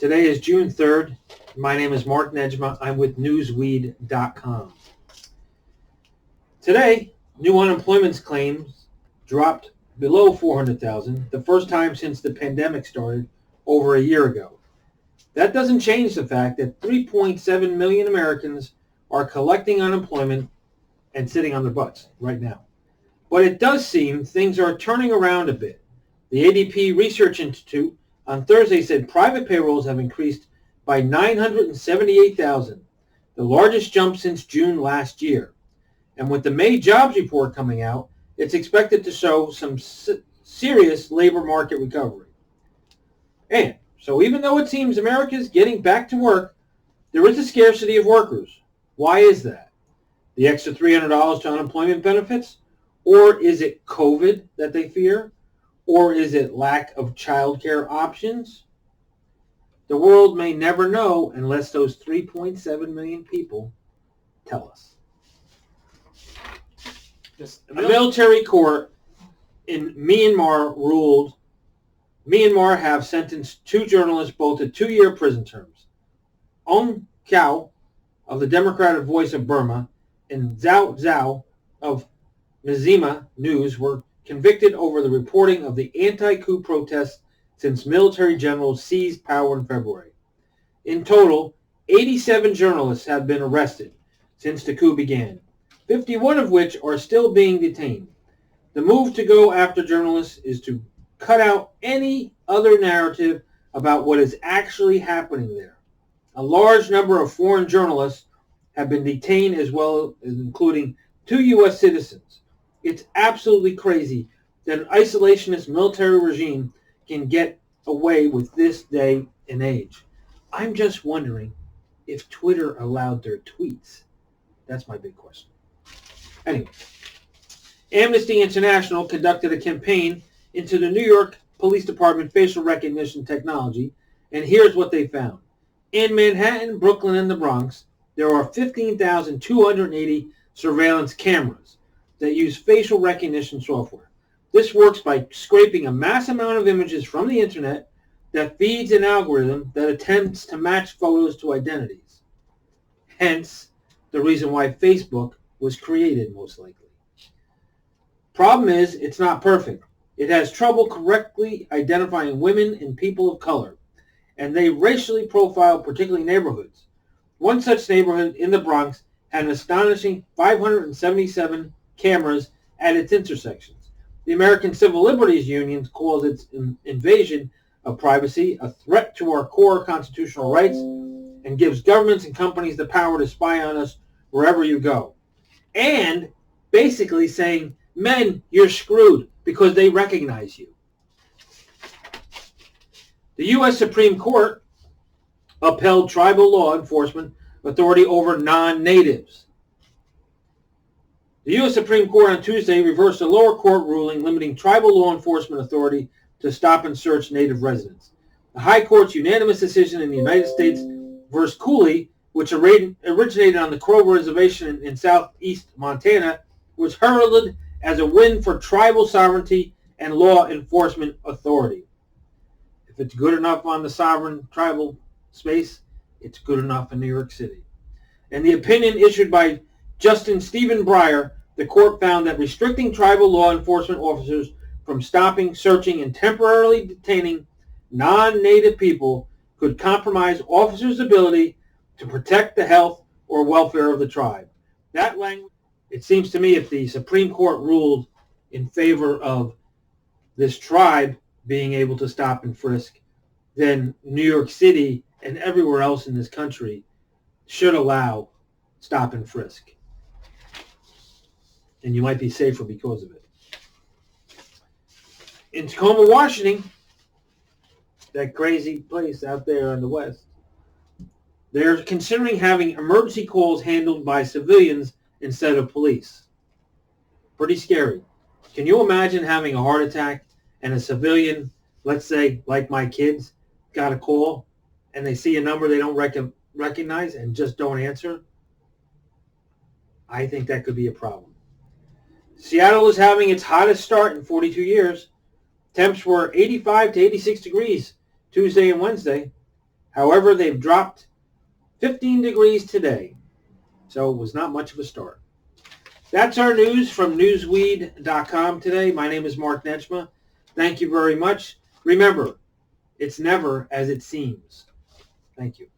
Today is June 3rd. My name is Mark Nejma. I'm with Newsweed.com. Today, new unemployment claims dropped below 400,000, the first time since the pandemic started over a year ago. That doesn't change the fact that 3.7 million Americans are collecting unemployment and sitting on their butts right now. But it does seem things are turning around a bit. The ADP Research Institute on Thursday said private payrolls have increased by 978,000, the largest jump since June last year. And with the May jobs report coming out, it's expected to show some serious labor market recovery. And so even though it seems America's getting back to work, there is a scarcity of workers. Why is that? The extra $300 to unemployment benefits? Or is it COVID that they fear? Or is it lack of childcare options? The world may never know unless those 3.7 million people tell us. A military court in Myanmar ruled Myanmar have sentenced two journalists both to 2-year prison terms. Aung Kyaw of the Democratic Voice of Burma and Zhao Zhao of Myanmar News were convicted over the reporting of the anti-coup protests since military generals seized power in February. In total, 87 journalists have been arrested since the coup began, 51 of which are still being detained. The move to go after journalists is to cut out any other narrative about what is actually happening there. A large number of foreign journalists have been detained as well, including 2 U.S. citizens. It's absolutely crazy that an isolationist military regime can get away with this day and age. I'm just wondering if Twitter allowed their tweets. That's my big question. Anyway, Amnesty International conducted a campaign into the New York Police Department facial recognition technology, and here's what they found. In Manhattan, Brooklyn, and the Bronx, there are 15,280 surveillance cameras that use facial recognition software. This works by scraping a mass amount of images from the internet that feeds an algorithm that attempts to match photos to identities. Hence, the reason why Facebook was created, most likely. Problem is, it's not perfect. It has trouble correctly identifying women and people of color, and they racially profile particularly neighborhoods. One such neighborhood in the Bronx had an astonishing 577 cameras at its intersections. The American Civil Liberties Union calls its invasion of privacy a threat to our core constitutional rights and gives governments and companies the power to spy on us wherever you go. And basically saying, men, you're screwed because they recognize you. The U.S. Supreme Court upheld tribal law enforcement authority over non-natives. The U.S. Supreme Court on Tuesday reversed a lower court ruling limiting tribal law enforcement authority to stop and search native residents. The High Court's unanimous decision in the United States versus Cooley, which originated on the Crow Reservation in southeast Montana, was heralded as a win for tribal sovereignty and law enforcement authority. If it's good enough on the sovereign tribal space, it's good enough in New York City. In the opinion issued by Justice Stephen Breyer, the court found that restricting tribal law enforcement officers from stopping, searching, and temporarily detaining non-native people could compromise officers' ability to protect the health or welfare of the tribe. That language, it seems to me, if the Supreme Court ruled in favor of this tribe being able to stop and frisk, then New York City and everywhere else in this country should allow stop and frisk. And you might be safer because of it. In Tacoma, Washington, that crazy place out there in the West, they're considering having emergency calls handled by civilians instead of police. Pretty scary. Can you imagine having a heart attack and a civilian, let's say, like my kids, got a call and they see a number they don't recognize and just don't answer? I think that could be a problem. Seattle is having its hottest start in 42 years. Temps were 85 to 86 degrees Tuesday and Wednesday. However, they've dropped 15 degrees today, so it was not much of a start. That's our news from Newsweed.com today. My name is Mark Netchma. Thank you very much. Remember, it's never as it seems. Thank you.